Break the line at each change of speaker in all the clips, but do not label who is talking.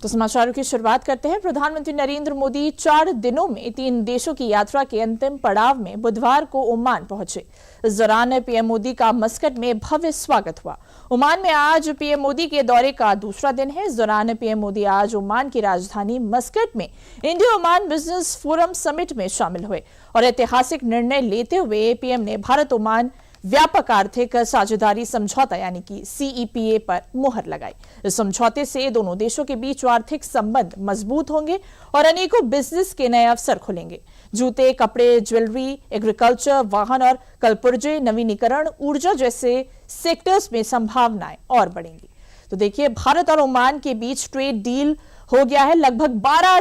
तो समाचारों की शुरुआत करते हैं। प्रधानमंत्री नरेंद्र मोदी 4 दिनों में 3 देशों की यात्रा के अंतिम पड़ाव में बुधवार को ओमान पहुंचे। इस दौरान पीएम मोदी का मस्कट में भव्य स्वागत हुआ। ओमान में आज पीएम मोदी के दौरे का दूसरा दिन है। इस दौरान पीएम मोदी आज ओमान की राजधानी मस्कट में India Oman business forum summit में शामिल हुए और ऐतिहासिक निर्णय लेते हुए पीएम ने भारत ओमान व्यापक आर्थिक साझेदारी समझौता यानी कि सीईपीए पर मुहर लगाई। इस समझौते से दोनों देशों के बीच आर्थिक संबंध मजबूत होंगे और अनेकों बिजनेस के नए अवसर खुलेंगे। जूते, कपड़े, ज्वेलरी, एग्रीकल्चर, वाहन और कलपुर्जे, नवीनीकरण, ऊर्जा जैसे सेक्टर्स में संभावनाएं और बढ़ेंगी। तो देखिए, भारत और ओमान के बीच ट्रेड डील हो गया है। लगभग 12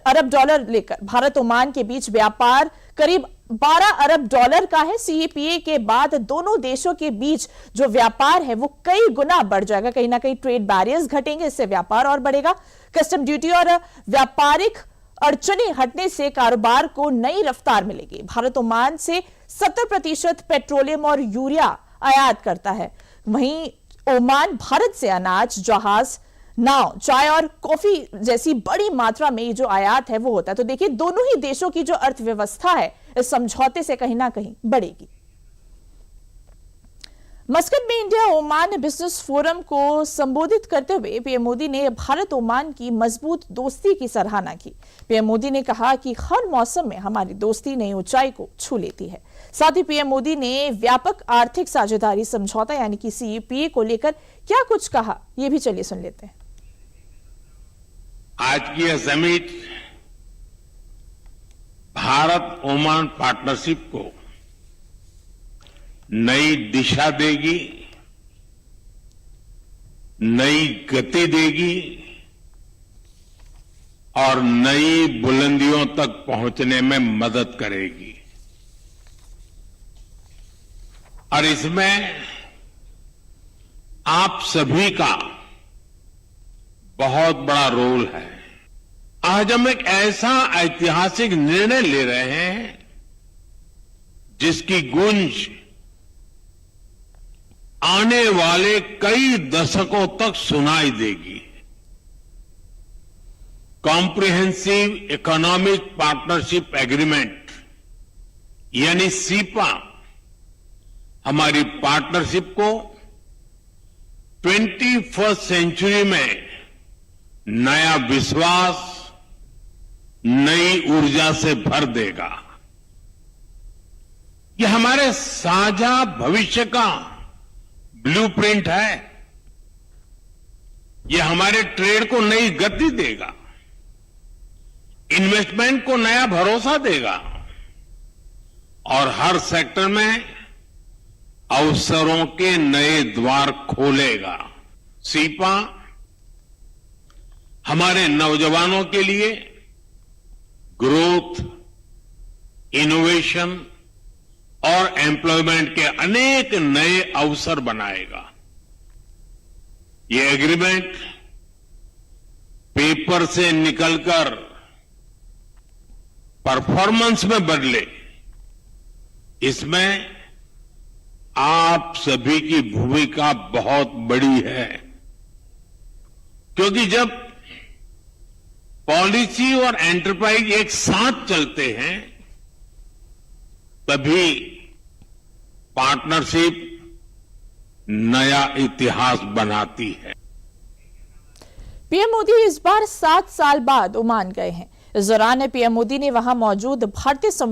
अरब डॉलर लेकर भारत ओमान के बीच व्यापार करीब 12 अरब डॉलर का है। सीईपीए के बाद दोनों देशों के बीच जो व्यापार है वो कई गुना बढ़ जाएगा। कहीं ना कहीं ट्रेड बैरियर्स घटेंगे, इससे व्यापार और बढ़ेगा। कस्टम ड्यूटी और व्यापारिक अड़चनें हटने से कारोबार को नई रफ्तार मिलेगी। भारत ओमान से 70% पेट्रोलियम और यूरिया आयात करता है। वहीं ओमान भारत से अनाज, जहाज, नाव, चाय और कॉफी जैसी बड़ी मात्रा में ये जो आयात है वो होता है। तो देखिए, दोनों ही देशों की जो अर्थव्यवस्था है इस समझौते से कहीं ना कहीं बढ़ेगी। मस्कट में इंडिया ओमान बिजनेस फोरम को संबोधित करते हुए पीएम मोदी ने भारत ओमान की मजबूत दोस्ती की सराहना की। पीएम मोदी ने कहा कि हर मौसम में हमारी दोस्ती नई ऊंचाई को छू लेती है। साथ ही पीएम मोदी ने व्यापक आर्थिक साझेदारी समझौता यानी कि सीईपीए को लेकर क्या कुछ कहा, यह भी चलिए सुन लेते हैं।
आज की यह समिट भारत ओमान पार्टनरशिप को नई दिशा देगी, नई गति देगी और नई बुलंदियों तक पहुंचने में मदद करेगी। और इसमें आप सभी का बहुत बड़ा रोल है। आज हम एक ऐसा ऐतिहासिक निर्णय ले रहे हैं जिसकी गूंज आने वाले कई दशकों तक सुनाई देगी। कॉम्प्रिहेंसिव इकोनॉमिक पार्टनरशिप एग्रीमेंट यानी सीपा हमारी पार्टनरशिप को 21वीं सेंचुरी में नया विश्वास, नई ऊर्जा से भर देगा। यह हमारे साझा भविष्य का ब्लूप्रिंट है। यह हमारे ट्रेड को नई गति देगा, इन्वेस्टमेंट को नया भरोसा देगा और हर सेक्टर में अवसरों के नए द्वार खोलेगा। सीपा हमारे नौजवानों के लिए ग्रोथ, इनोवेशन और एम्प्लॉयमेंट के अनेक नए अवसर बनाएगा। ये एग्रीमेंट पेपर से निकलकर परफॉर्मेंस में बदले, इसमें आप सभी की भूमिका बहुत बड़ी है। क्योंकि जब पॉलिसी और एंटरप्राइज एक साथ चलते हैं तभी पार्टनरशिप नया इतिहास बनाती है।
पीएम मोदी इस बार 7 साल बाद ओमान गए हैं। इस दौरान पीएम मोदी ने वहां मौजूद भारतीय समुदाय